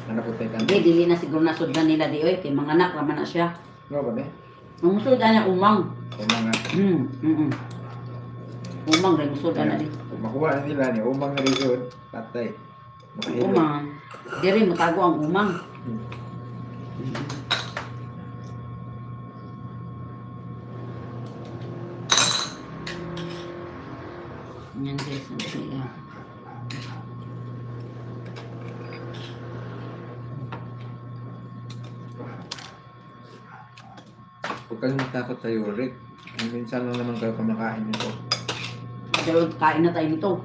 Anak ko tayo Hindi, dili na siguro nasudlan nila di oy. Kay mga anak naman na siya. No ba, be? Ang musudlan niya umang. Umang nga. Umang rin musudlan na di. Kung makuha na nila ni umang na rin patay. Makahilo. Umang. Diri matago ang umang. Yan guys, ang siya. Huwag kang matakot sa uric. Minsan lang naman kayo kumakain nito. Pero kain na tayo nito.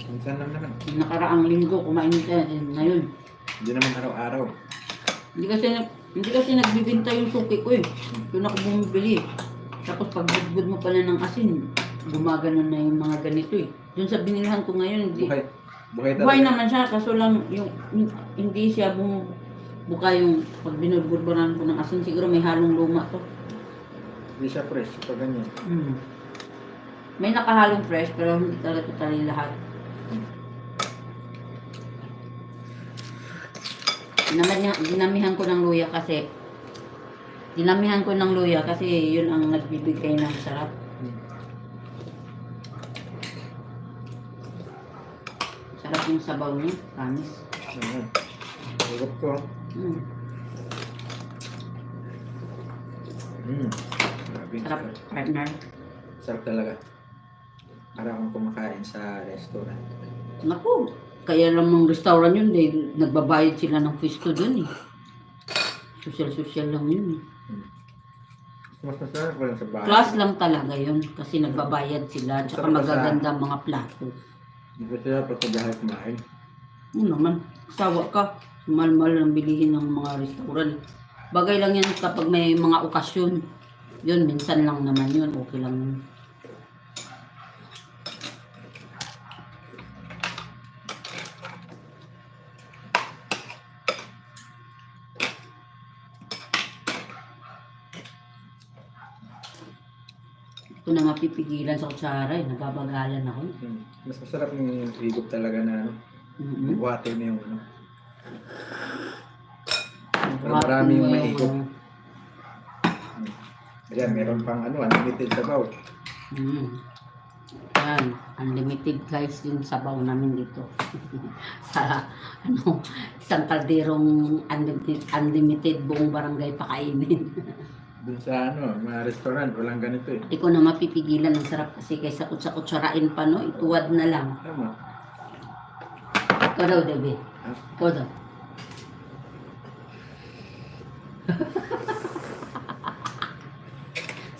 Minsan lang naman. Yung nakaraang linggo, kumain tayo ngayon. Hindi naman araw-araw. Hindi kasi nagbibinta yung suki ko eh. Doon ako bumibili. Tapos pag budbud mo pala ng asin, gumagano na yung mga ganito eh. Doon sa binilhan ko ngayon, hindi. Buhay. Buhay talaga. Buhay naman siya, kaso lang yung hindi siya buka yung pag binudbudburan ko ng asin, siguro may halong luma to. Hindi siya fresh. Ito ganyan. May nakahalong fresh, pero hindi talaga totally lahat. Dinamihan ko ng luya kasi yun ang nagbibigay ng sarap. Sarap yung sabaw niya, promise. Hugot ko. Sarap, partner. Sarap talaga. Para akong kumakain sa restaurant. Naku, kaya namang restaurant yun, nagbabayad sila ng pwesto dun eh. Social lang yun eh. Mas masarap ko lang sa bahay. Class lang talaga yun kasi nagbabayad sila tsaka magaganda ang mga plato. Hindi ko sila pa sa bahay kumain. Naman, sawa ka. Mahal-mahal ang bilihin ng mga restaurant. Bagay lang yan kapag may mga okasyon. Yun, minsan lang naman yun. Okay lang yun. Ito na mapipigilan sa kutsara eh. Nagabagalan ako. Mas masarap yung higop talaga na ano. Buhati na yung ano. Marami yung mahigop. Ayan, meron pang ano, unlimited sabaw. Yan, unlimited guys yung sabaw namin dito. Sa isang kalderong unlimited buong barangay pakainin. Dun sa ano, mga restaurant, walang ganito eh. Hindi ko na mapipigilan, ang sarap kasi kaysa kutsa-kutsarain pa no, ituwad na lang. Tama. Ikaw daw, Debbie. Ikaw daw.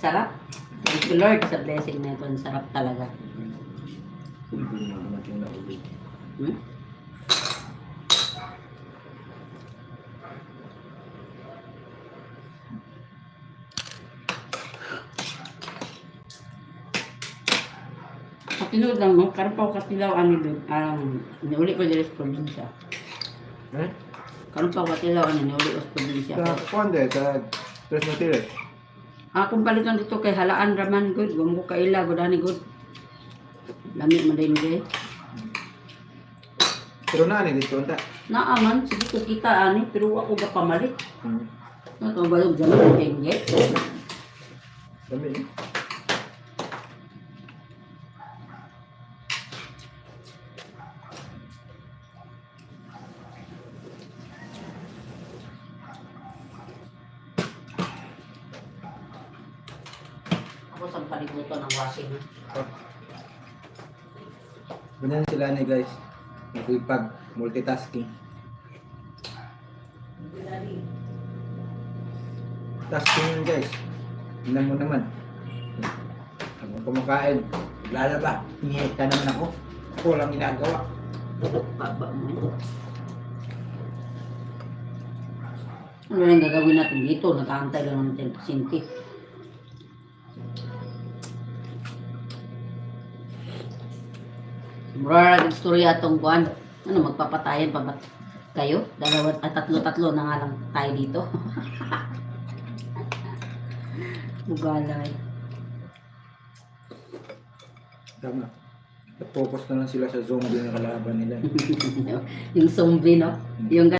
Sarap. Thank you Lord sa blessing na ito. Ang sarap talaga. Hindi na naman yung naubig. Katinood lang no, karupaw katilaw ani doon. Niuli ko diri sa probinsya. Karupaw katilaw ani niuli ko sa probinsya. Sa Conde, sa Tres Matiles. Akong palitan dito kay Halaan Raman good, gumbo kaila gudani good. Lami man din gay. Pero nani dito unta. Naaman sige ko kita ani pero ako ga pamalit. Nato balog dyan kay nge. Dami eh. Ako sa palibuto ng washing. Ganyan sila ni guys. Nagpipag multitasking. Tasking yun guys. Tingnan mo naman. Habang kumakain, lalaba. Hingit ka naman ako. Ako lang ginagawa. Baba mo. Ano lang gagawin natin dito? Nag-aantay lang natin ng pasyente. Mura istorya atong kuan. Ano magpapatayan pa ba kayo? Dalawa at tatlo na nga lang tayo dito. Bugalay. Tama. Focus na lang sila sa zombie na kalaban nila. Yung zombie no? Yung